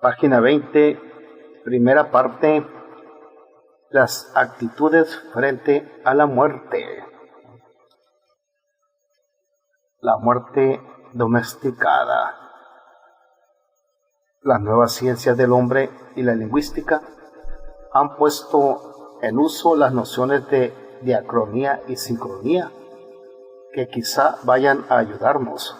Página 20, primera parte, las actitudes frente a la muerte. La muerte domesticada. Las nuevas ciencias del hombre y la lingüística han puesto en uso las nociones de diacronía y sincronía, que quizá vayan a ayudarnos.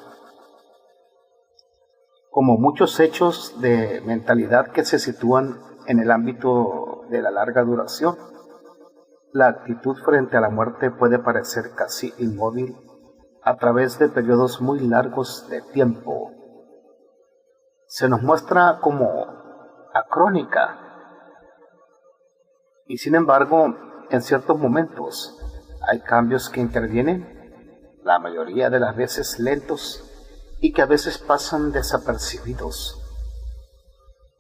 Como muchos hechos de mentalidad que se sitúan en el ámbito de la larga duración, la actitud frente a la muerte puede parecer casi inmóvil a través de periodos muy largos de tiempo. Se nos muestra como acrónica, y sin embargo, en ciertos momentos hay cambios que intervienen, la mayoría de las veces lentos, y que a veces pasan desapercibidos.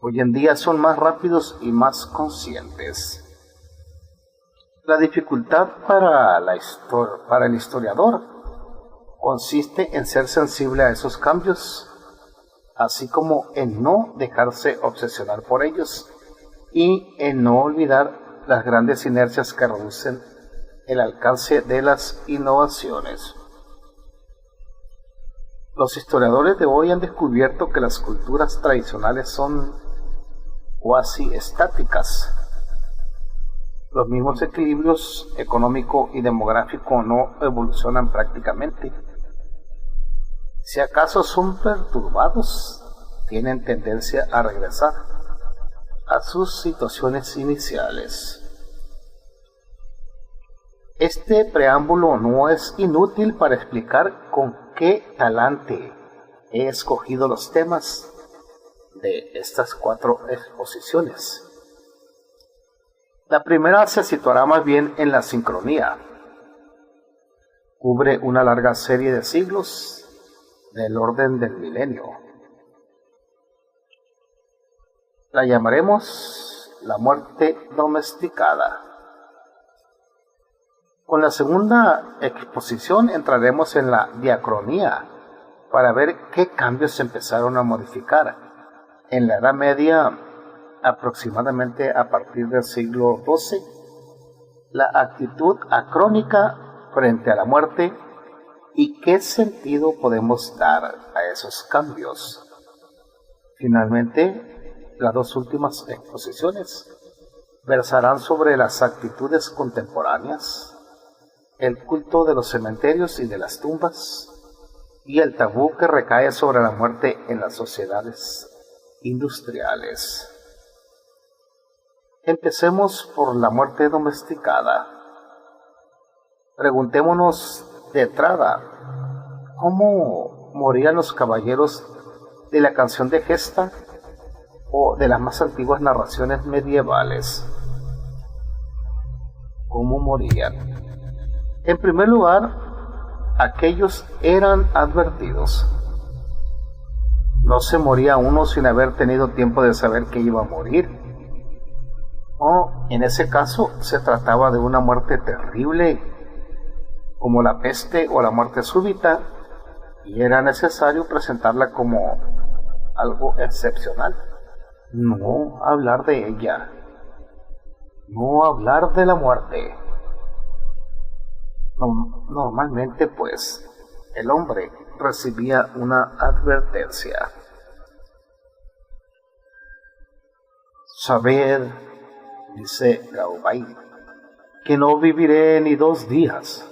Hoy en día son más rápidos y más conscientes. La dificultad para el historiador consiste en ser sensible a esos cambios, así como en no dejarse obsesionar por ellos y en no olvidar las grandes inercias que reducen el alcance de las innovaciones. Los historiadores de hoy han descubierto que las culturas tradicionales son cuasi estáticas. Los mismos equilibrios económico y demográfico no evolucionan prácticamente. Si acaso son perturbados, tienen tendencia a regresar a sus situaciones iniciales. Este preámbulo no es inútil para explicar con qué talante he escogido los temas de estas 4 exposiciones. La primera se situará más bien en la sincronía. Cubre una larga serie de siglos del orden del milenio. La llamaremos la muerte domesticada. Con la segunda exposición entraremos en la diacronía para ver qué cambios se empezaron a modificar en la Edad Media, aproximadamente a partir del siglo XII, la actitud acrónica frente a la muerte y qué sentido podemos dar a esos cambios. Finalmente, las 2 últimas exposiciones versarán sobre las actitudes contemporáneas, el culto de los cementerios y de las tumbas, y el tabú que recae sobre la muerte en las sociedades industriales. Empecemos por la muerte domesticada. Preguntémonos de entrada, ¿cómo morían los caballeros de la canción de gesta o de las más antiguas narraciones medievales? ¿Cómo morían? En primer lugar, aquellos eran advertidos. No se moría uno sin haber tenido tiempo de saber que iba a morir. O, en ese caso, se trataba de una muerte terrible, como la peste o la muerte súbita, y era necesario presentarla como algo excepcional. No hablar de ella. No hablar de la muerte. Normalmente, pues, el hombre recibía una advertencia. Sabed, dice Gawain, que no viviré ni 2 días.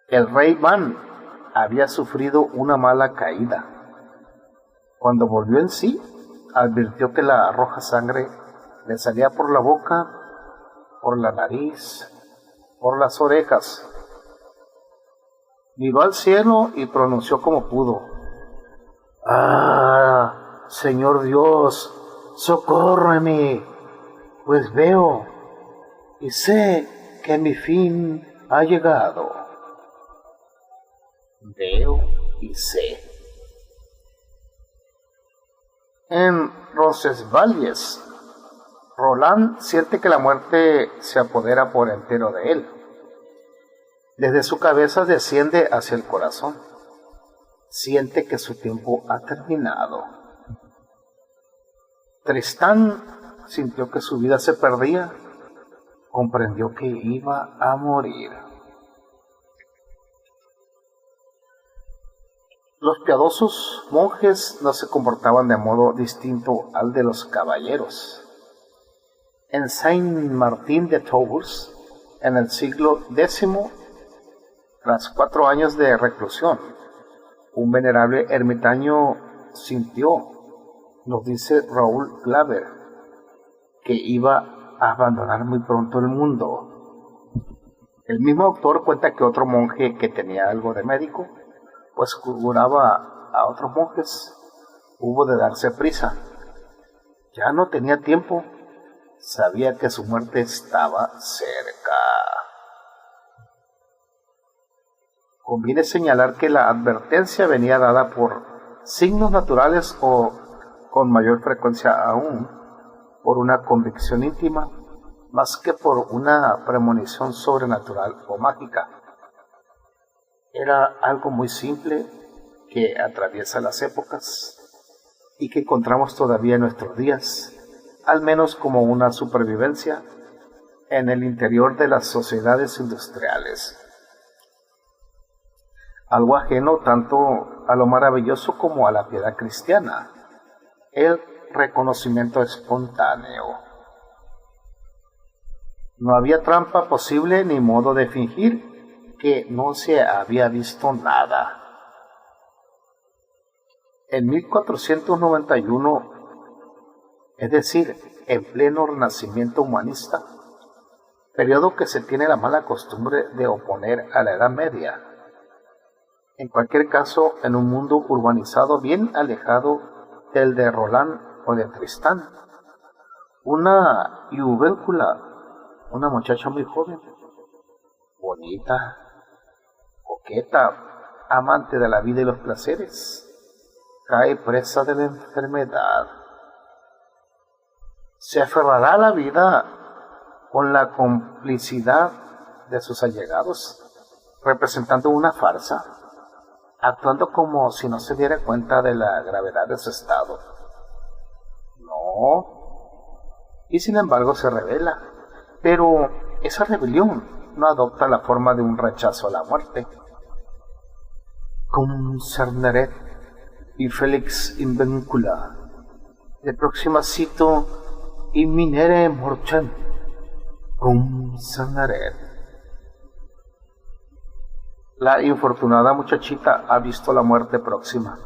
El rey Ban había sufrido una mala caída. Cuando volvió en sí, advirtió que la roja sangre le salía por la boca, por la nariz, por las orejas. Miró al cielo y pronunció como pudo: ¡Ah, Señor Dios, socórreme, pues veo y sé que mi fin ha llegado! Veo y sé. En Roncesvalles, Roland siente que la muerte se apodera por entero de él. Desde su cabeza desciende hacia el corazón. Siente que su tiempo ha terminado. Tristán sintió que su vida se perdía, comprendió que iba a morir. Los piadosos monjes no se comportaban de modo distinto al de los caballeros. En Saint-Martin de Tours, en el siglo X, tras 4 años de reclusión, un venerable ermitaño sintió, nos dice Raúl Glaber, que iba a abandonar muy pronto el mundo. El mismo autor cuenta que otro monje que tenía algo de médico, pues curaba a otros monjes, hubo de darse prisa. Ya no tenía tiempo, sabía que su muerte estaba cerca. Conviene señalar que la advertencia venía dada por signos naturales o, con mayor frecuencia aún, por una convicción íntima, más que por una premonición sobrenatural o mágica. Era algo muy simple que atraviesa las épocas y que encontramos todavía en nuestros días, al menos como una supervivencia en el interior de las sociedades industriales. Algo ajeno tanto a lo maravilloso como a la piedad cristiana, el reconocimiento espontáneo. No había trampa posible ni modo de fingir que no se había visto nada. En 1491, es decir, en pleno renacimiento humanista, periodo que se tiene la mala costumbre de oponer a la Edad Media. En cualquier caso, en un mundo urbanizado bien alejado del de Roland o de Tristán, una Iubéncula, una muchacha muy joven, bonita, coqueta, amante de la vida y los placeres, cae presa de la enfermedad. Se aferrará a la vida con la complicidad de sus allegados, representando una farsa, actuando como si no se diera cuenta de la gravedad de su estado. No, y sin embargo se revela, pero esa rebelión no adopta la forma de un rechazo a la muerte. Cum cerneret y felix invencula, de próxima cito imminere mortem, cum cerneret. La infortunada muchachita ha visto la muerte próxima.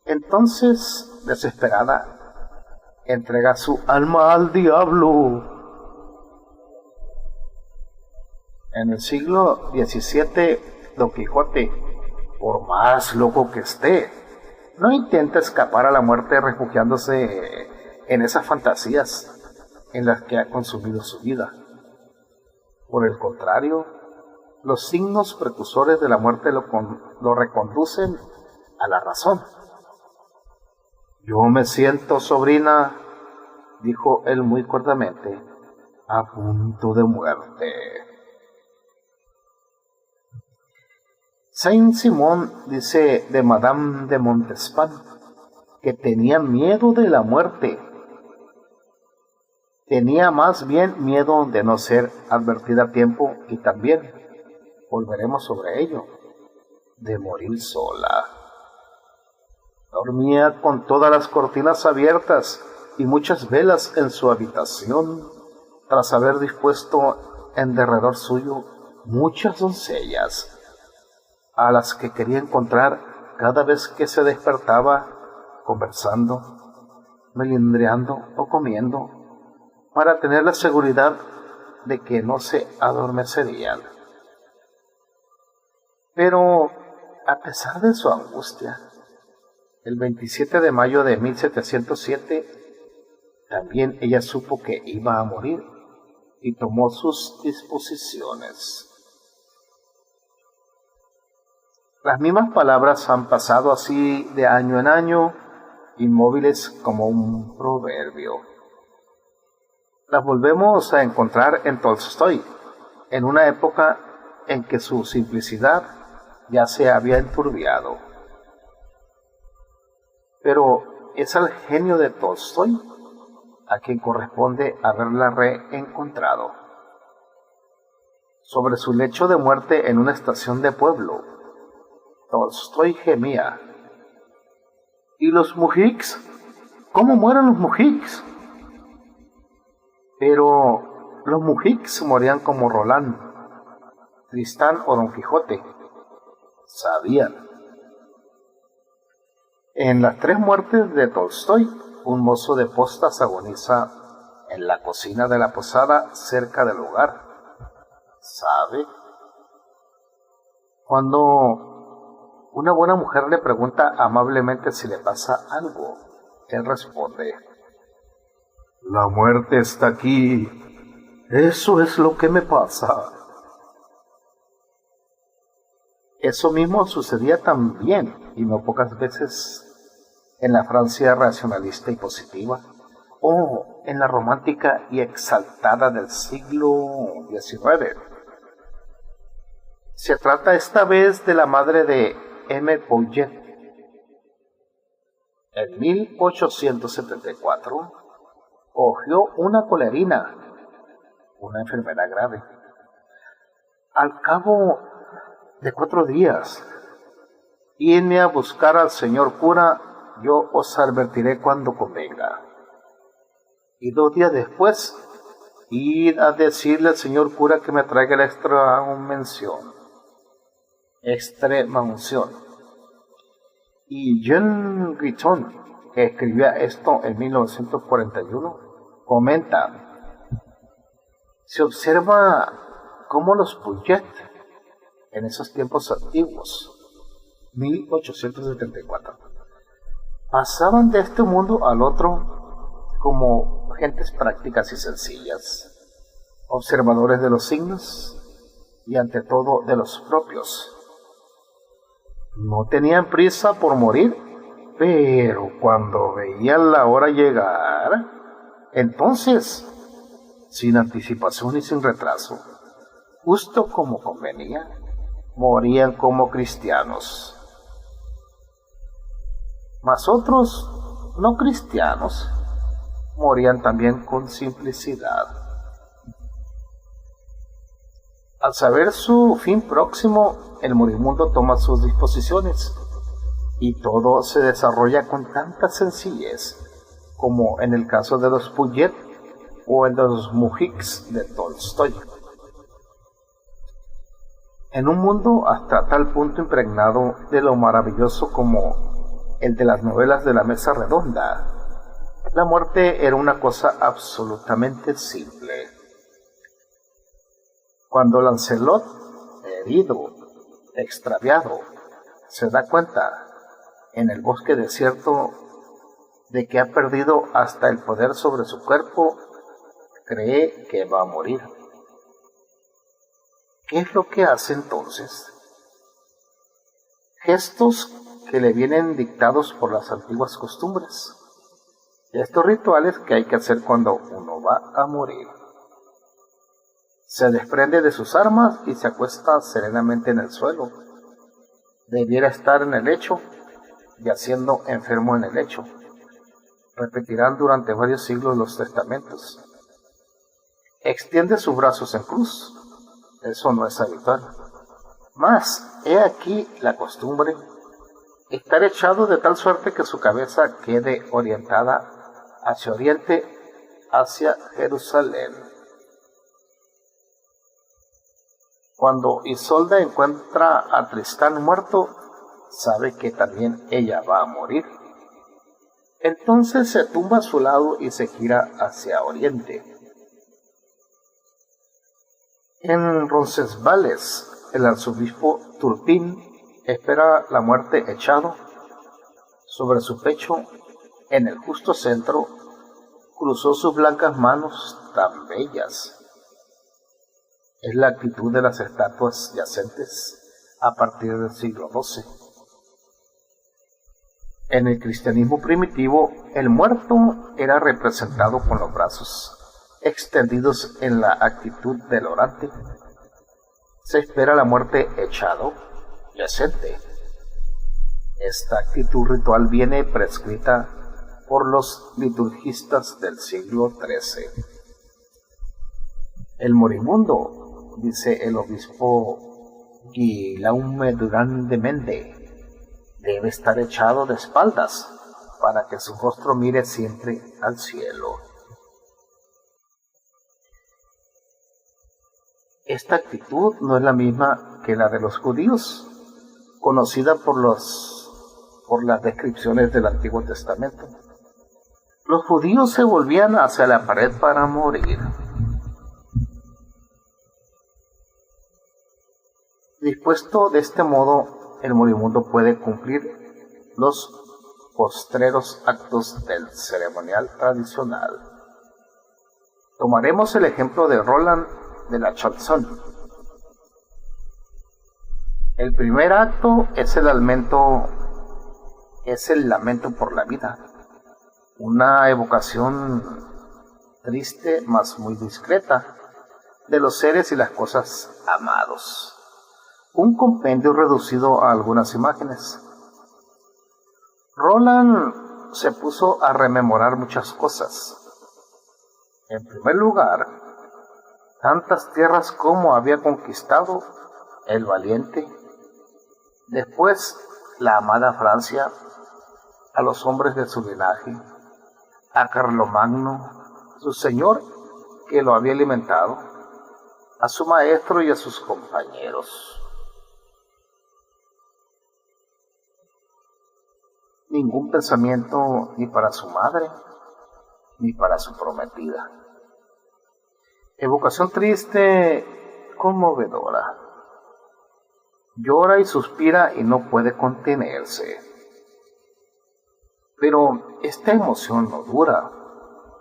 Entonces, desesperada, entrega su alma al diablo. En el siglo XVII, Don Quijote, por más loco que esté, no intenta escapar a la muerte refugiándose en esas fantasías en las que ha consumido su vida. Por el contrario, los signos precursores de la muerte lo reconducen a la razón. Yo me siento, sobrina, dijo él muy cuerdamente, a punto de muerte. Saint-Simon dice de Madame de Montespan que tenía miedo de la muerte. Tenía más bien miedo de no ser advertida a tiempo y también, volveremos sobre ello, de morir sola. Dormía con todas las cortinas abiertas y muchas velas en su habitación, tras haber dispuesto en derredor suyo muchas doncellas, a las que quería encontrar cada vez que se despertaba, conversando, melindreando o comiendo, para tener la seguridad de que no se adormecerían. Pero, a pesar de su angustia, el 27 de mayo de 1707, también ella supo que iba a morir y tomó sus disposiciones. Las mismas palabras han pasado así de año en año, inmóviles como un proverbio. Las volvemos a encontrar en Tolstoy, en una época en que su simplicidad ya se había enturbiado. Pero es al genio de Tolstói, a quien corresponde haberla reencontrado. Sobre su lecho de muerte en una estación de pueblo, Tolstói gemía: ¿y los mujiks? ¿Cómo mueren los mujiks? Pero los mujiks morían como Roland, Tristán o Don Quijote. Sabían. En las tres muertes de Tolstói, un mozo de postas agoniza en la cocina de la posada cerca del hogar. ¿Sabe? Cuando una buena mujer le pregunta amablemente si le pasa algo, él responde: la muerte está aquí, eso es lo que me pasa. Eso mismo sucedía también, y no pocas veces, en la Francia racionalista y positiva, o en la romántica y exaltada del siglo XIX. Se trata esta vez de la madre de M. Pouget. En 1874 cogió una colerina, una enfermedad grave. Al cabo de 4 días, idme a buscar al señor cura, yo os advertiré cuando convenga. Y 2 días después, id a decirle al señor cura que me traiga la extrema unción. Y Jean Guiton, que escribía esto en 1941, comenta: se observa cómo los Pouget, en esos tiempos antiguos, 1874, pasaban de este mundo al otro como gentes prácticas y sencillas, observadores de los signos y ante todo de los propios. No tenían prisa por morir, pero cuando veían la hora llegar, entonces, sin anticipación y sin retraso, justo como convenía, morían como cristianos. Mas otros, no cristianos, morían también con simplicidad. Al saber su fin próximo, el moribundo toma sus disposiciones, y todo se desarrolla con tanta sencillez como en el caso de los Pouget o en los mujiks de Tolstói. En un mundo hasta tal punto impregnado de lo maravilloso como el de las novelas de la mesa redonda, la muerte era una cosa absolutamente simple. Cuando Lancelot, herido, extraviado, se da cuenta en el bosque desierto de que ha perdido hasta el poder sobre su cuerpo, cree que va a morir. ¿Qué es lo que hace entonces? Gestos que le vienen dictados por las antiguas costumbres. Estos rituales que hay que hacer cuando uno va a morir. Se desprende de sus armas y se acuesta serenamente en el suelo. Debiera estar en el lecho, yaciendo enfermo en el lecho. Repetirán durante varios siglos los testamentos. Extiende sus brazos en cruz. Eso no es habitual. Mas, he aquí la costumbre: estar echado de tal suerte que su cabeza quede orientada hacia oriente, hacia Jerusalén. Cuando Isolda encuentra a Tristán muerto, sabe que también ella va a morir. Entonces se tumba a su lado y se gira hacia oriente. En Roncesvalles, el arzobispo Turpin espera la muerte echado. Sobre su pecho, en el justo centro, cruzó sus blancas manos tan bellas. Es la actitud de las estatuas yacentes a partir del siglo XII. En el cristianismo primitivo, el muerto era representado con los brazos extendidos en la actitud del orante. Se espera la muerte echado, yacente. Esta actitud ritual viene prescrita por los liturgistas del siglo XIII. El moribundo, dice el obispo Guillaume Durán de Mende, debe estar echado de espaldas para que su rostro mire siempre al cielo. Esta actitud no es la misma que la de los judíos, conocida por las descripciones del Antiguo Testamento. Los judíos se volvían hacia la pared para morir. Dispuesto de este modo, el moribundo puede cumplir los postreros actos del ceremonial tradicional. Tomaremos el ejemplo de Roland de la Chanson. El primer acto es el lamento por la vida, una evocación triste mas muy discreta de los seres y las cosas amados. Un compendio reducido a algunas imágenes. Roland se puso a rememorar muchas cosas. En primer lugar, tantas tierras como había conquistado el valiente. Después, la amada Francia, a los hombres de su linaje, a Carlomagno, su señor que lo había alimentado, a su maestro y a sus compañeros. Ningún pensamiento ni para su madre, ni para su prometida. Evocación triste, conmovedora. Llora y suspira y no puede contenerse. Pero esta emoción no dura,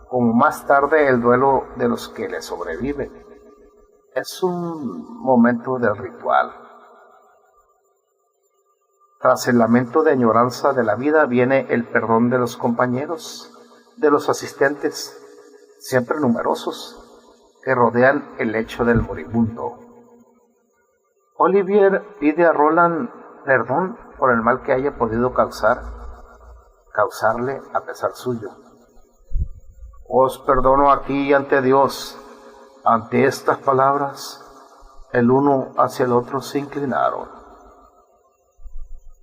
como más tarde el duelo de los que le sobreviven. Es un momento del ritual. Tras el lamento de añoranza de la vida viene el perdón de los compañeros, de los asistentes, siempre numerosos, que rodean el lecho del moribundo. Olivier pide a Roland perdón por el mal que haya podido causarle a pesar suyo. Os perdono aquí ante Dios. Ante estas palabras, el uno hacia el otro se inclinaron.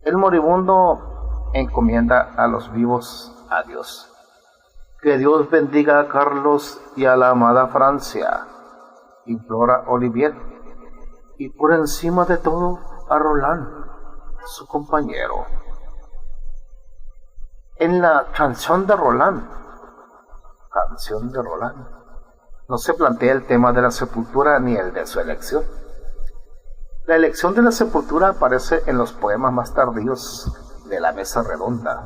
El moribundo encomienda a los vivos a Dios. Que Dios bendiga a Carlos y a la amada Francia, implora Olivier, y por encima de todo a Roland, su compañero. En la canción de Roland, no se plantea el tema de la sepultura ni el de su elección. La elección de la sepultura aparece en los poemas más tardíos de la Mesa Redonda.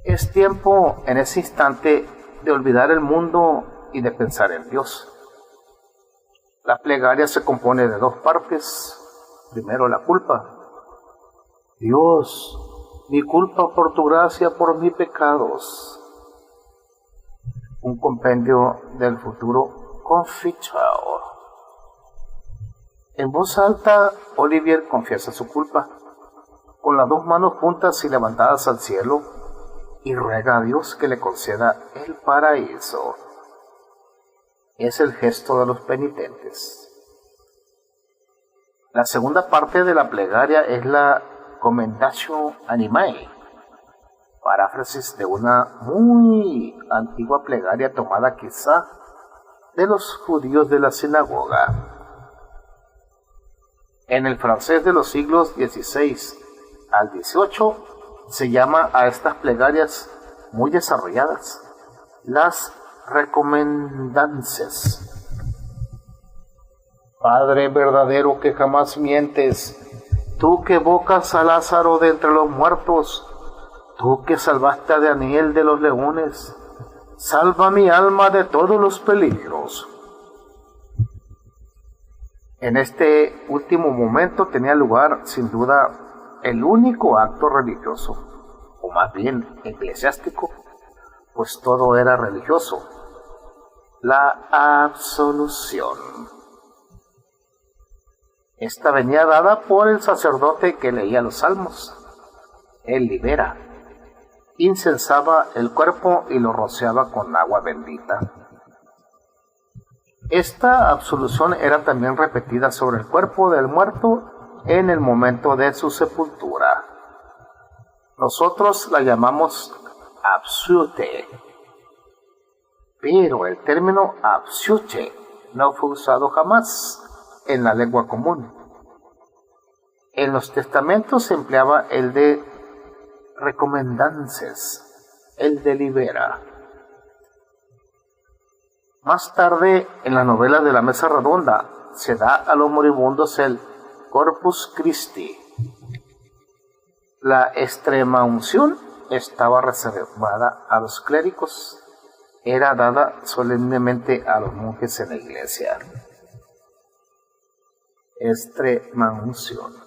Es tiempo en ese instante de olvidar el mundo y de pensar en Dios. La plegaria se compone de dos partes. Primero, la culpa. Dios, mi culpa por tu gracia, por mis pecados. Un compendio del futuro Confiture. En voz alta, Olivier confiesa su culpa, con las dos manos juntas y levantadas al cielo, y ruega a Dios que le conceda el paraíso. Es el gesto de los penitentes. La segunda parte de la plegaria es la Commendatio Animae, paráfrasis de una muy antigua plegaria tomada quizá de los judíos de la sinagoga. En el francés de los siglos XVI al XVIII se llama a estas plegarias muy desarrolladas las recommendances. Padre verdadero que jamás mientes, tú que evocas a Lázaro de entre los muertos, tú que salvaste a Daniel de los leones, salva mi alma de todos los peligros. En este último momento tenía lugar, sin duda, el único acto religioso, o más bien eclesiástico, pues todo era religioso: la absolución. Esta venía dada por el sacerdote que leía los salmos. él libera. Incensaba el cuerpo y lo rociaba con agua bendita. Esta absolución era también repetida sobre el cuerpo del muerto en el momento de su sepultura. Nosotros la llamamos absute, pero el término absute no fue usado jamás en la lengua común. En los testamentos se empleaba el de recomendances, el de libera. Más tarde, en la novela de la Mesa Redonda, se da a los moribundos el Corpus Christi. La extrema unción estaba reservada a los clérigos, era dada solemnemente a los monjes en la iglesia. Extrema unción.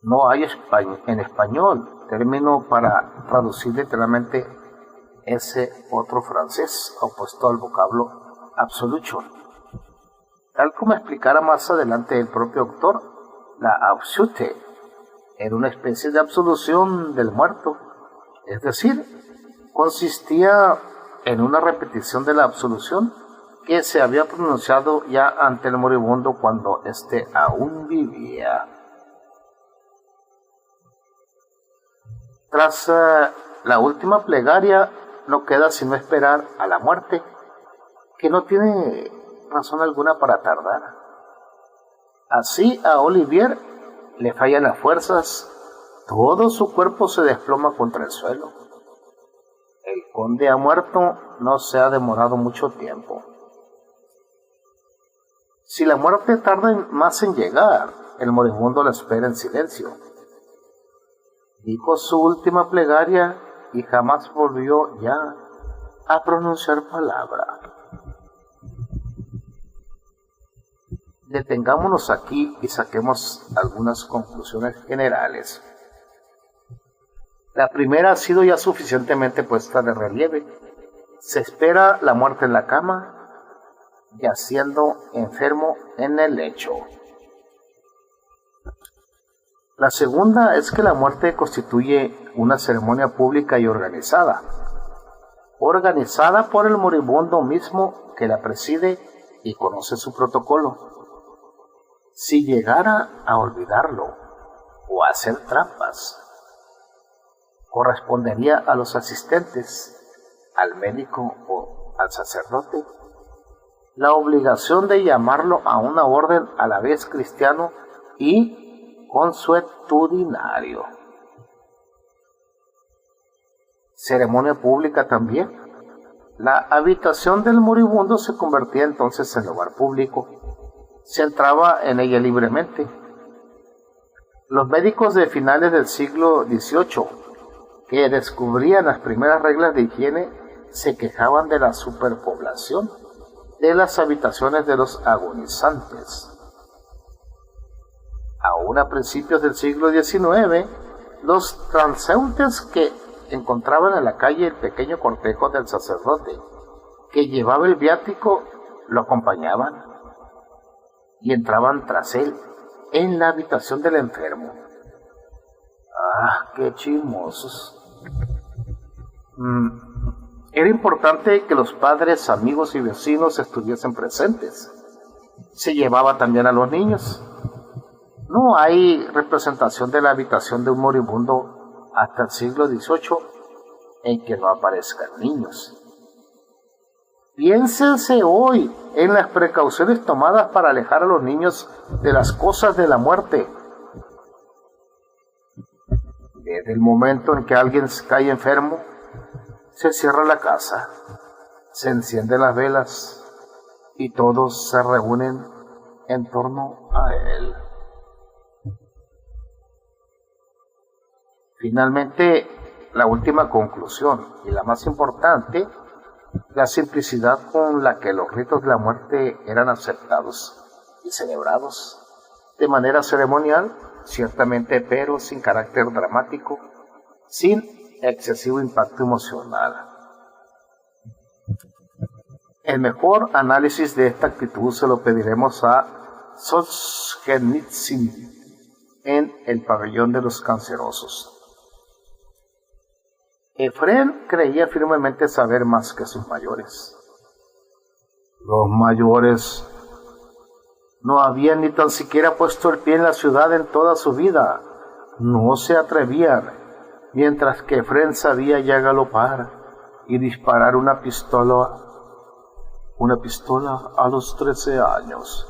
No hay en español término para traducir literalmente ese otro francés opuesto al vocablo absolution. Tal como explicará más adelante el propio autor, la absolute era una especie de absolución del muerto, es decir, consistía en una repetición de la absolución que se había pronunciado ya ante el moribundo cuando éste aún vivía. Tras la última plegaria, no queda sino esperar a la muerte, que no tiene razón alguna para tardar. Así a Olivier le fallan las fuerzas, todo su cuerpo se desploma contra el suelo. El conde ha muerto, no se ha demorado mucho tiempo. Si la muerte tarda más en llegar, el moribundo la espera en silencio. Dijo su última plegaria y jamás volvió ya a pronunciar palabra. Detengámonos aquí y saquemos algunas conclusiones generales. La primera ha sido ya suficientemente puesta de relieve. Se espera la muerte en la cama, yaciendo enfermo en el lecho. La segunda es que la muerte constituye una ceremonia pública y organizada por el moribundo mismo que la preside y conoce su protocolo. Si llegara a olvidarlo o a hacer trampas, correspondería a los asistentes, al médico o al sacerdote, la obligación de llamarlo a una orden a la vez cristiano y consuetudinario. Ceremonia pública también. La habitación del moribundo se convertía entonces en lugar público. Se entraba en ella libremente. Los médicos de finales del siglo XVIII, que descubrían las primeras reglas de higiene, se quejaban de la superpoblación de las habitaciones de los agonizantes. Aún a principios del siglo XIX, los transeúntes que encontraban en la calle el pequeño cortejo del sacerdote que llevaba el viático lo acompañaban y entraban tras él en la habitación del enfermo. ¡Ah, qué chismosos! Era importante que los padres, amigos y vecinos estuviesen presentes. Se llevaba también a los niños. No hay representación de la habitación de un moribundo hasta el siglo XVIII en que no aparezcan niños. Piénsense hoy en las precauciones tomadas para alejar a los niños de las cosas de la muerte. Desde el momento en que alguien cae enfermo, se cierra la casa, se encienden las velas y todos se reúnen en torno a él. Finalmente, la última conclusión y la más importante, la simplicidad con la que los ritos de la muerte eran aceptados y celebrados de manera ceremonial, ciertamente, pero sin carácter dramático, sin excesivo impacto emocional. El mejor análisis de esta actitud se lo pediremos a Solzhenitsyn en el pabellón de los cancerosos. Efrén creía firmemente saber más que sus mayores. Los mayores no habían ni tan siquiera puesto el pie en la ciudad en toda su vida. No se atrevían, mientras que Efrén sabía ya galopar y disparar una pistola a los 13 años.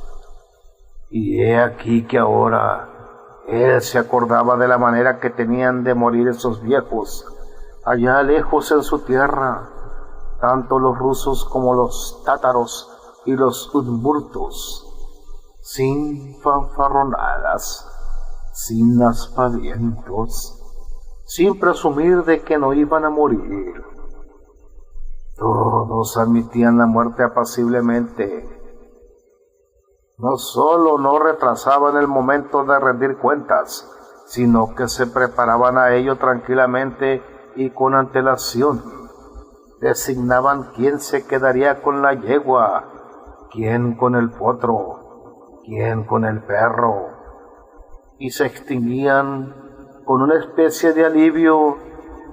Y he aquí que ahora él se acordaba de la manera que tenían de morir esos viejos, allá lejos en su tierra, tanto los rusos como los tátaros y los udmurtos, sin fanfarronadas, sin aspavientos, sin presumir de que no iban a morir. Todos admitían la muerte apaciblemente. No solo no retrasaban el momento de rendir cuentas, sino que se preparaban a ello tranquilamente y con antelación. Designaban quién se quedaría con la yegua, quién con el potro, quién con el perro, y se extinguían con una especie de alivio,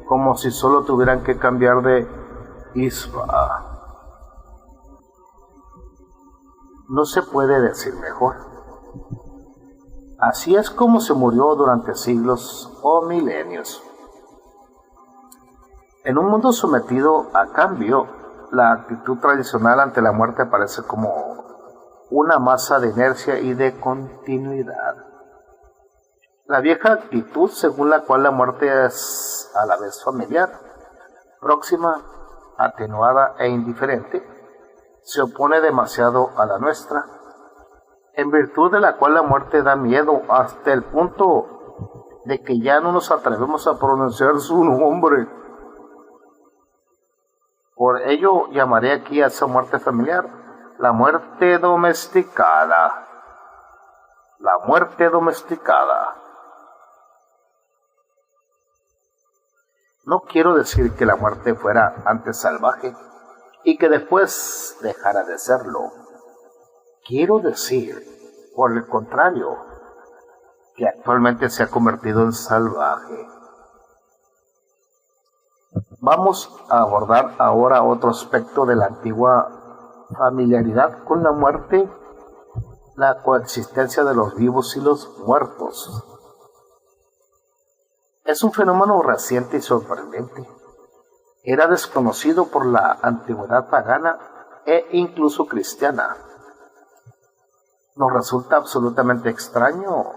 como si solo tuvieran que cambiar de isba. No se puede decir mejor. Así es como se murió durante siglos o milenios. En un mundo sometido a cambio, la actitud tradicional ante la muerte aparece como una masa de inercia y de continuidad. La vieja actitud según la cual la muerte es a la vez familiar, próxima, atenuada e indiferente, se opone demasiado a la nuestra, en virtud de la cual la muerte da miedo hasta el punto de que ya no nos atrevemos a pronunciar su nombre. Por ello llamaré aquí a esa muerte familiar la muerte domesticada. La muerte domesticada. No quiero decir que la muerte fuera antes salvaje y que después dejara de serlo. Quiero decir, por el contrario, que actualmente se ha convertido en salvaje. Vamos a abordar ahora otro aspecto de la antigua familiaridad con la muerte, la coexistencia de los vivos y los muertos. Es un fenómeno reciente y sorprendente. Era desconocido por la antigüedad pagana e incluso cristiana. Nos resulta absolutamente extraño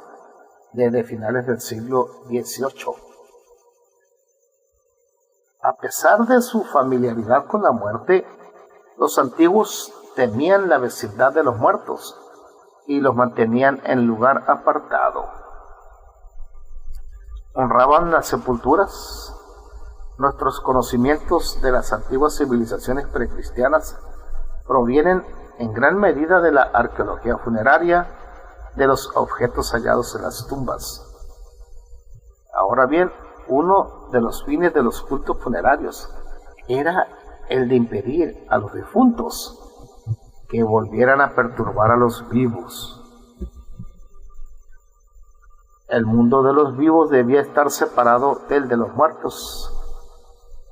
desde finales del siglo XVIII. A pesar de su familiaridad con la muerte, los antiguos temían la vecindad de los muertos y los mantenían en lugar apartado. Honraban las sepulturas. Nuestros conocimientos de las antiguas civilizaciones precristianas provienen en gran medida de la arqueología funeraria, de los objetos hallados en las tumbas. Ahora bien, uno de los fines de los cultos funerarios era el de impedir a los difuntos que volvieran a perturbar a los vivos. El mundo de los vivos debía estar separado del de los muertos.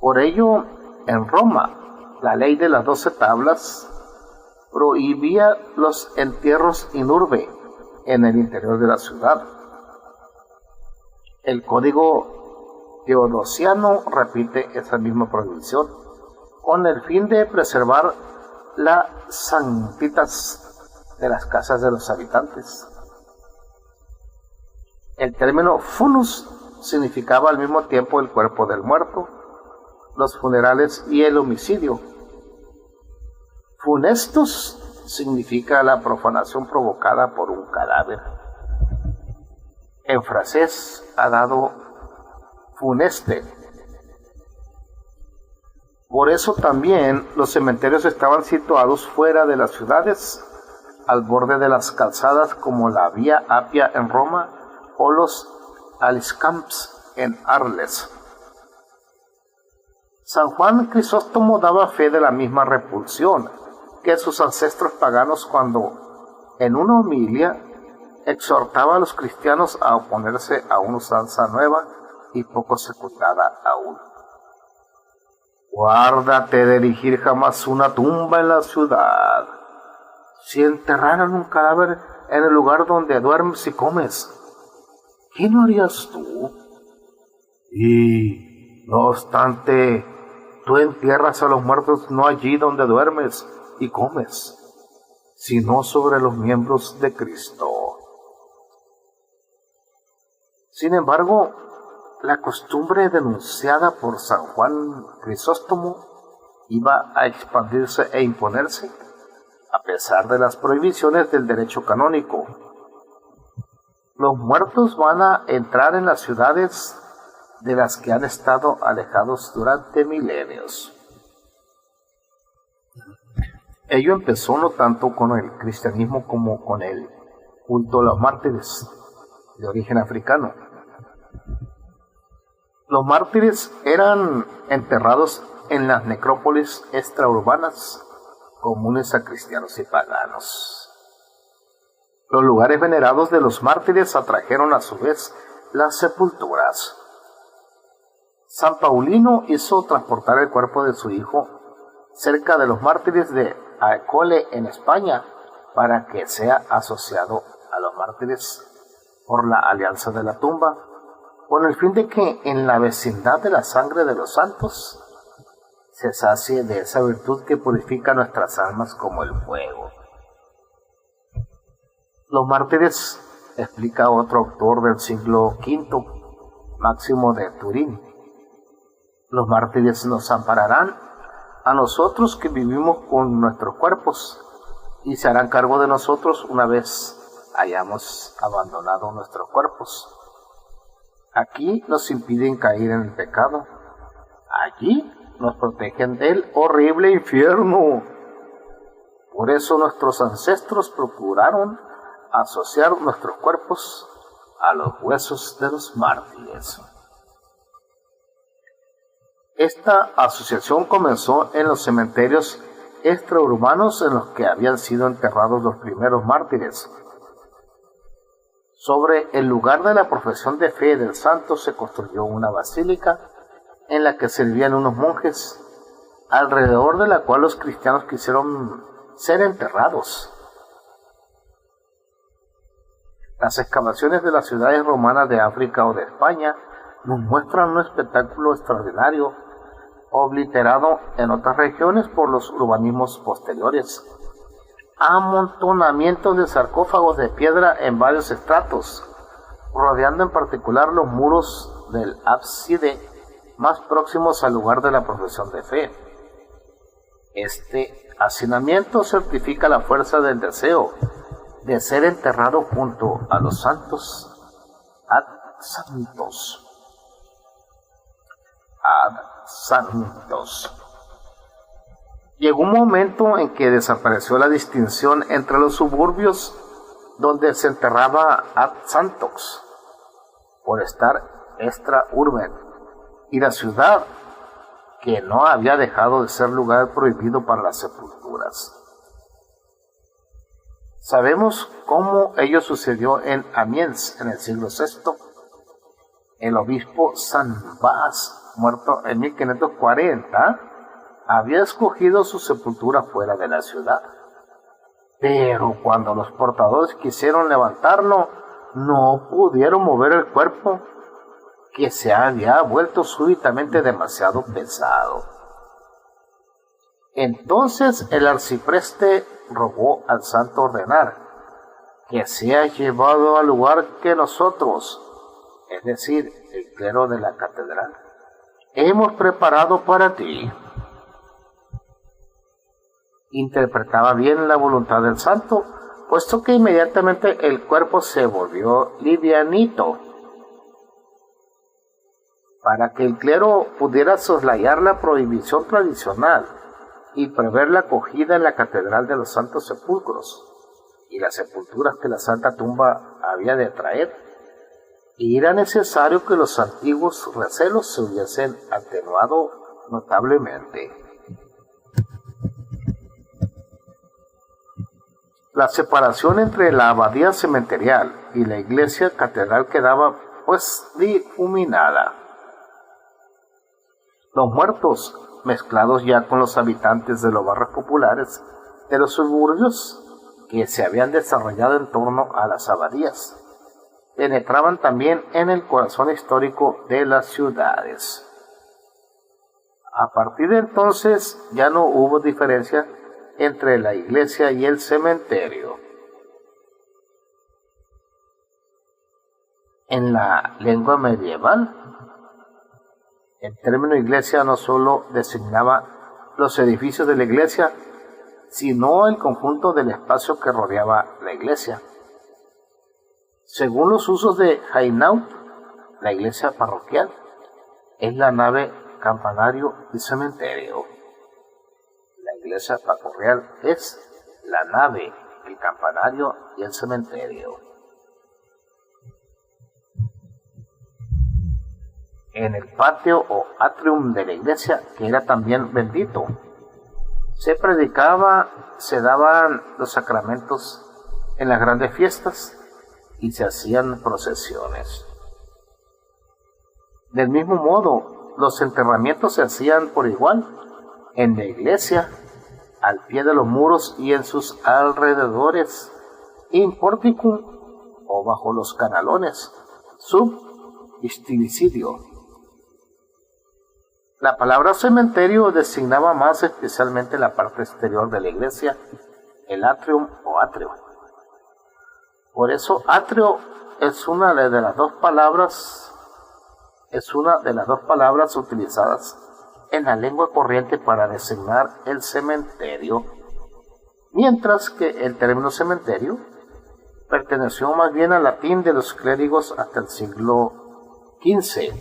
Por ello, en Roma, la ley de las 12 tablas prohibía los entierros in urbe en el interior de la ciudad. El código teodosiano repite esa misma prohibición, con el fin de preservar la sanctitas de las casas de los habitantes. El término funus significaba al mismo tiempo el cuerpo del muerto, los funerales y el homicidio. Funestus significa la profanación provocada por un cadáver. En francés ha dado funeste. Por eso también los cementerios estaban situados fuera de las ciudades, al borde de las calzadas como la Vía Apia en Roma o los Aliscamps en Arles. San Juan Crisóstomo daba fe de la misma repulsión que sus ancestros paganos cuando en una homilia, exhortaba a los cristianos a oponerse a una usanza nueva y poco secundada aún. Guárdate de erigir jamás una tumba en la ciudad. Si enterraran un cadáver en el lugar donde duermes y comes, ¿qué no harías tú? Y, no obstante, tú entierras a los muertos no allí donde duermes y comes, sino sobre los miembros de Cristo. Sin embargo, la costumbre denunciada por San Juan Crisóstomo iba a expandirse e imponerse, a pesar de las prohibiciones del derecho canónico. Los muertos van a entrar en las ciudades de las que han estado alejados durante milenios. Ello empezó no tanto con el cristianismo como con el culto a los mártires de origen africano. Los mártires eran enterrados en las necrópolis extraurbanas comunes a cristianos y paganos. Los lugares venerados de los mártires atrajeron a su vez las sepulturas. San Paulino hizo transportar el cuerpo de su hijo cerca de los mártires de Alcole en España para que sea asociado a los mártires por la alianza de la tumba, con el fin de que en la vecindad de la sangre de los santos se sacie de esa virtud que purifica nuestras almas como el fuego. Los mártires, explica otro autor del siglo V, Máximo de Turín, los mártires nos ampararán a nosotros que vivimos con nuestros cuerpos y se harán cargo de nosotros una vez hayamos abandonado nuestros cuerpos. Aquí nos impiden caer en el pecado, allí nos protegen del horrible infierno. Por eso nuestros ancestros procuraron asociar nuestros cuerpos a los huesos de los mártires. Esta asociación comenzó en los cementerios extraurbanos en los que habían sido enterrados los primeros mártires. Sobre el lugar de la profesión de fe del santo se construyó una basílica en la que servían unos monjes, alrededor de la cual los cristianos quisieron ser enterrados. Las excavaciones de las ciudades romanas de África o de España nos muestran un espectáculo extraordinario, obliterado en otras regiones por los urbanismos posteriores. Amontonamientos de sarcófagos de piedra en varios estratos, rodeando en particular los muros del ábside más próximos al lugar de la profesión de fe. Este hacinamiento certifica la fuerza del deseo de ser enterrado junto a los santos ad santos. Llegó un momento en que desapareció la distinción entre los suburbios donde se enterraba ad santos por estar extra urben y la ciudad, que no había dejado de ser lugar prohibido para las sepulturas. Sabemos cómo ello sucedió en Amiens en el siglo VI. El obispo San Bas, muerto en 1540, había escogido su sepultura fuera de la ciudad. Pero cuando los portadores quisieron levantarlo, no pudieron mover el cuerpo, que se había vuelto súbitamente demasiado pesado. Entonces el arcipreste rogó al santo ordenar que sea llevado al lugar que nosotros, es decir, el clero de la catedral, hemos preparado para ti. Interpretaba bien la voluntad del santo, puesto que inmediatamente el cuerpo se volvió livianito. Para que el clero pudiera soslayar la prohibición tradicional y prever la acogida en la catedral de los santos sepulcros y las sepulturas que la santa tumba había de traer, era necesario que los antiguos recelos se hubiesen atenuado notablemente. La separación entre la abadía cementerial y la iglesia catedral quedaba pues difuminada. Los muertos, mezclados ya con los habitantes de los barrios populares de los suburbios que se habían desarrollado en torno a las abadías, penetraban también en el corazón histórico de las ciudades. A partir de entonces ya no hubo diferencia entre la iglesia y el cementerio. En la lengua medieval, el término iglesia no solo designaba los edificios de la iglesia, sino el conjunto del espacio que rodeaba la iglesia. Según los usos de Hainaut, la iglesia parroquial es la nave, campanario y cementerio. La iglesia parroquial es la nave, el campanario y el cementerio. En el patio o atrium de la iglesia, que era también bendito, se predicaba, se daban los sacramentos en las grandes fiestas y se hacían procesiones. Del mismo modo, los enterramientos se hacían por igual en la iglesia, al pie de los muros y en sus alrededores, in porticum o bajo los canalones, sub istilicidio. La palabra cementerio designaba más especialmente la parte exterior de la iglesia, el atrium o atrio. Por eso atrio es una de las dos palabras utilizadas en la lengua corriente para designar el cementerio, mientras que el término cementerio perteneció más bien al latín de los clérigos hasta el siglo XV.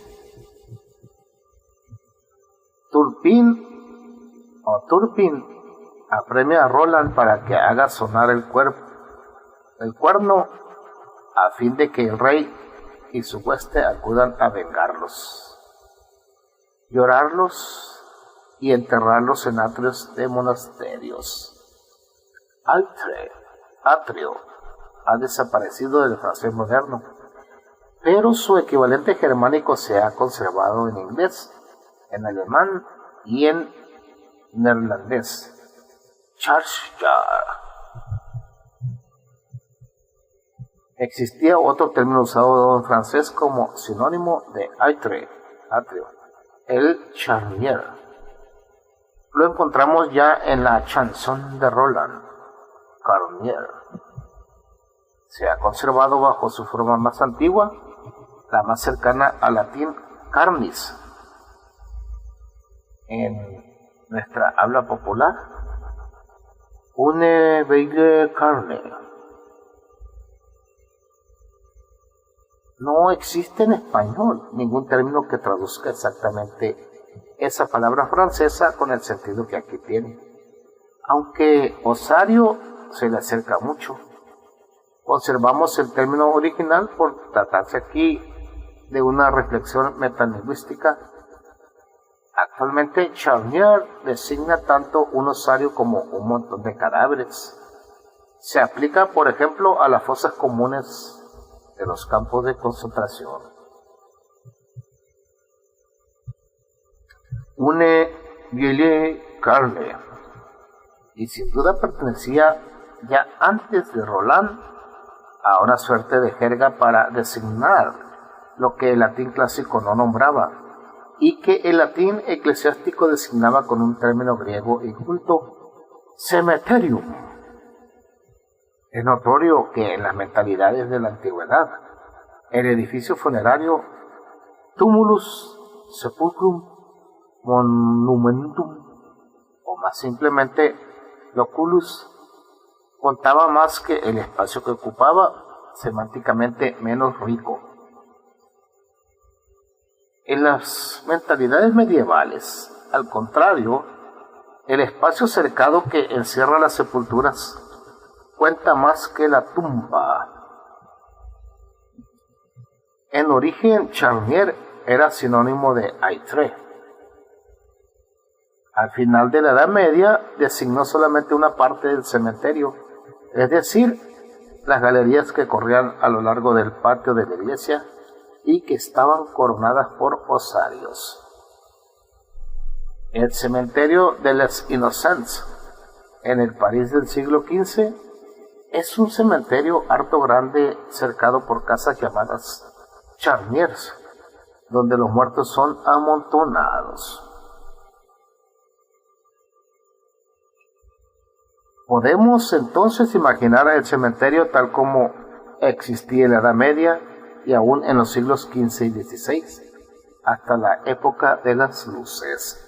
Turpin apremia a Roland para que haga sonar el cuerno a fin de que el rey y su hueste acudan a vengarlos, llorarlos y enterrarlos en atrios de monasterios. Atrio ha desaparecido del francés moderno, pero su equivalente germánico se ha conservado en inglés, en alemán y en neerlandés. Churchyard. Existía otro término usado en francés como sinónimo de atrio, el charnier. Lo encontramos ya en la chanson de Roland, carnier. Se ha conservado bajo su forma más antigua, la más cercana al latín carnis. En nuestra habla popular, une beige carne. No existe en español ningún término que traduzca exactamente esa palabra francesa con el sentido que aquí tiene, aunque osario se le acerca mucho. Conservamos el término original por tratarse aquí de una reflexión metalingüística. Actualmente, charnier designa tanto un osario como un montón de cadáveres. Se aplica, por ejemplo, a las fosas comunes de los campos de concentración. Une vieille carne, y sin duda pertenecía ya antes de Roland a una suerte de jerga para designar lo que el latín clásico no nombraba, y que el latín eclesiástico designaba con un término griego inculto, cementerium. Es notorio que en las mentalidades de la antigüedad, el edificio funerario, tumulus, sepulcrum, monumentum, o más simplemente loculus, contaba más que el espacio que ocupaba, semánticamente menos rico. En las mentalidades medievales, al contrario, el espacio cercado que encierra las sepulturas cuenta más que la tumba. En origen, charnier era sinónimo de aitre. Al final de la Edad Media designó solamente una parte del cementerio, es decir, las galerías que corrían a lo largo del patio de la iglesia y que estaban coronadas por osarios. El cementerio de les Innocents, en el París del siglo XV, es un cementerio harto grande cercado por casas llamadas charniers, donde los muertos son amontonados. Podemos entonces imaginar el cementerio tal como existía en la Edad Media y aún en los siglos XV y XVI, hasta la época de las luces.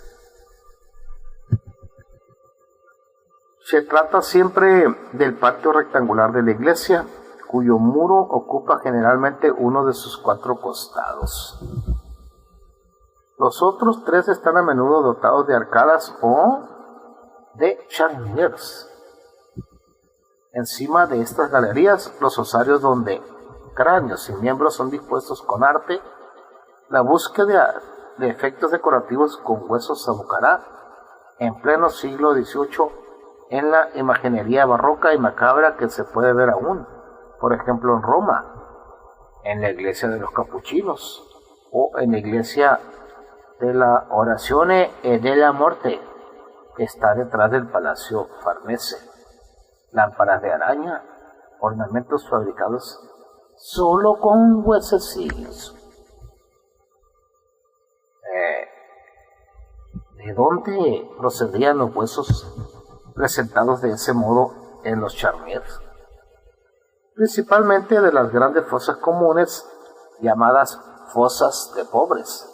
Se trata siempre del patio rectangular de la iglesia, cuyo muro ocupa generalmente uno de sus 4 costados. Los otros 3 están a menudo dotados de arcadas o de charniers. Encima de estas galerías, los osarios donde cráneos y miembros son dispuestos con arte, la búsqueda de efectos decorativos con huesos abocará en pleno siglo XVIII en la imaginería barroca y macabra que se puede ver aún, por ejemplo en Roma, en la iglesia de los capuchinos, o en la iglesia de la Orazione e della Morte, que está detrás del Palacio Farnese. Lámparas de araña, ornamentos fabricados solo con huesecillos. ¿De dónde procedían los huesos presentados de ese modo en los charniers? Principalmente de las grandes fosas comunes llamadas fosas de pobres,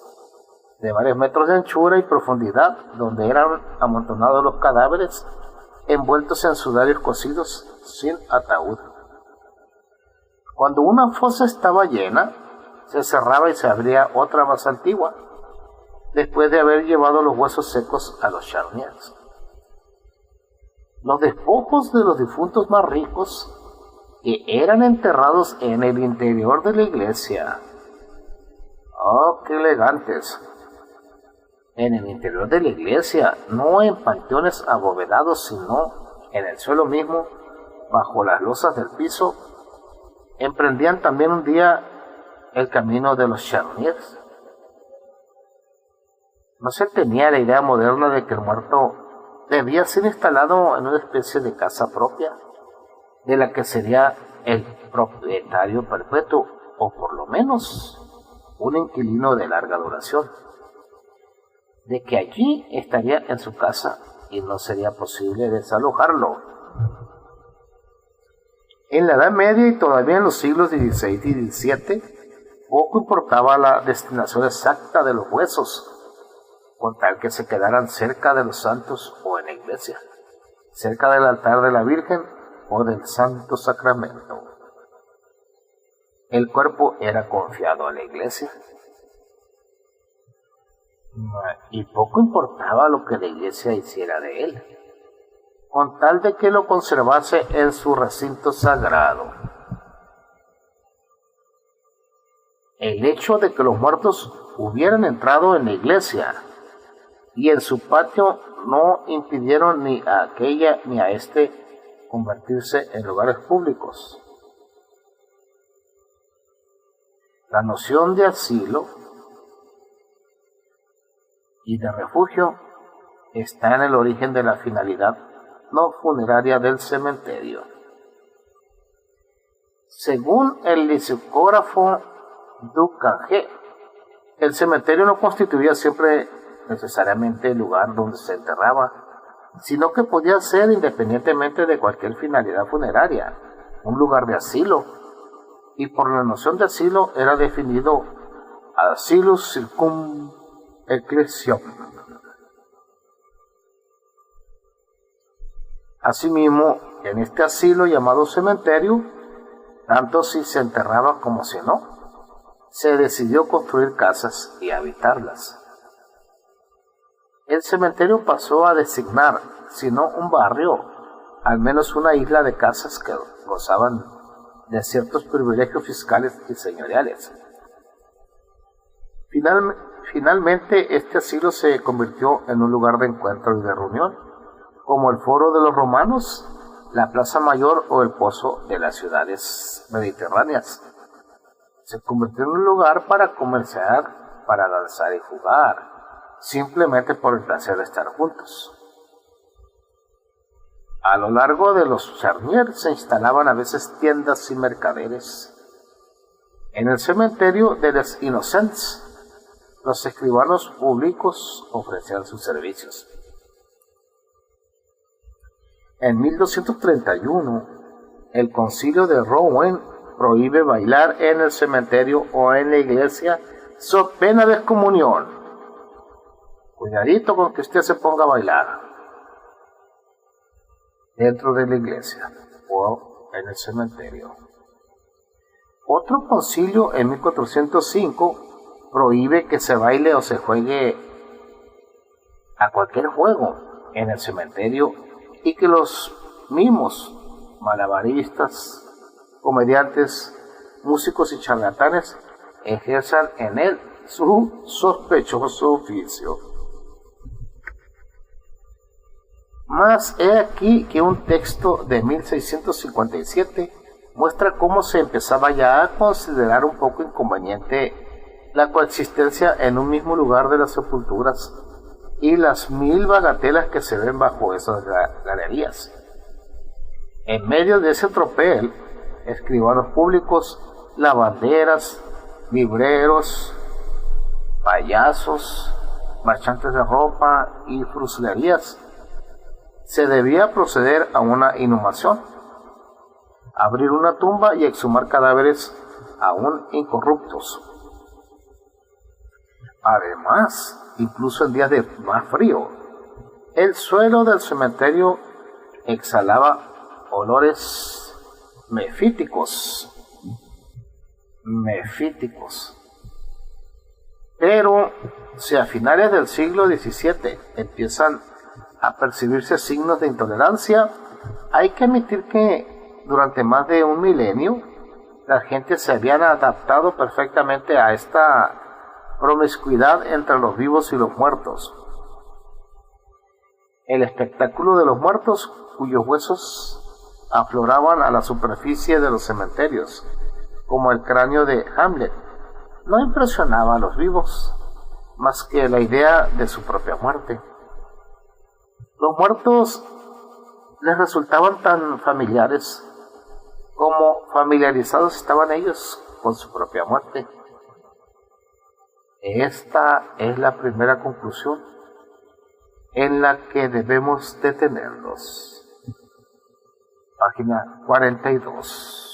de varios metros de anchura y profundidad, donde eran amontonados los cadáveres envueltos en sudarios cosidos sin ataúd. Cuando una fosa estaba llena, se cerraba y se abría otra más antigua, después de haber llevado los huesos secos a los charniers. Los despojos de los difuntos más ricos, que eran enterrados en el interior de la iglesia. ¡Oh, qué elegantes! En el interior de la iglesia, no en panteones abovedados, sino en el suelo mismo, bajo las losas del piso, emprendían también un día el camino de los charniers. No se tenía la idea moderna de que el muerto debía ser instalado en una especie de casa propia, de la que sería el propietario perpetuo, o por lo menos un inquilino de larga duración, de que allí estaría en su casa y no sería posible desalojarlo. En la Edad Media y todavía en los siglos XVI y XVII, poco importaba la destinación exacta de los huesos, con tal que se quedaran cerca de los santos o en la iglesia, cerca del altar de la Virgen o del Santo Sacramento. El cuerpo era confiado a la iglesia, y poco importaba lo que la iglesia hiciera de él, con tal de que lo conservase en su recinto sagrado. El hecho de que los muertos hubieran entrado en la iglesia y en su patio no impidieron ni a aquella ni a este convertirse en lugares públicos. La noción de asilo y de refugio está en el origen de la finalidad no funeraria del cementerio. Según el lexicógrafo Ducange, el cementerio no constituía siempre necesariamente el lugar donde se enterraba, sino que podía ser, independientemente de cualquier finalidad funeraria, un lugar de asilo, y por la noción de asilo era definido asilus circum ecclesiam. Asimismo, en este asilo llamado cementerio, tanto si se enterraba como si no, se decidió construir casas y habitarlas. El cementerio pasó a designar, si no un barrio, al menos una isla de casas que gozaban de ciertos privilegios fiscales y señoriales. Finalmente, este asilo se convirtió en un lugar de encuentro y de reunión, como el foro de los romanos la Plaza Mayor o el Pozo de las ciudades mediterráneas. Se convirtió en un lugar para comerciar, para danzar y jugar, simplemente por el placer de estar juntos. A lo largo de los charniers se instalaban a veces tiendas y mercaderes. En el cementerio de Les Innocents, los escribanos públicos ofrecían sus servicios. En 1231, el concilio de Rouen prohíbe bailar en el cementerio o en la iglesia so pena de excomunión. Cuidadito con que usted se ponga a bailar dentro de la iglesia o en el cementerio. Otro concilio en 1405 prohíbe que se baile o se juegue a cualquier juego en el cementerio y que los mimos, malabaristas, comediantes, músicos y charlatanes ejerzan en él su sospechoso oficio. Mas he aquí que un texto de 1657 muestra cómo se empezaba ya a considerar un poco inconveniente la coexistencia en un mismo lugar de las sepulturas y las 1000 bagatelas que se ven bajo esas galerías. En medio de ese tropel, escribanos públicos, lavanderas, libreros, payasos, marchantes de ropa y frusilerías, se debía proceder a una inhumación, abrir una tumba y exhumar cadáveres aún incorruptos. Además, incluso en días de más frío, el suelo del cementerio exhalaba olores mefíticos. Pero si a finales del siglo XVII empiezan a percibirse signos de intolerancia, hay que admitir que durante más de un milenio la gente se habían adaptado perfectamente a esta promiscuidad entre los vivos y los muertos. El espectáculo de los muertos, cuyos huesos afloraban a la superficie de los cementerios, como el cráneo de Hamlet, no impresionaba a los vivos más que la idea de su propia muerte. Los muertos les resultaban tan familiares como familiarizados estaban ellos con su propia muerte. Esta es la primera conclusión en la que debemos detenernos. Página 42.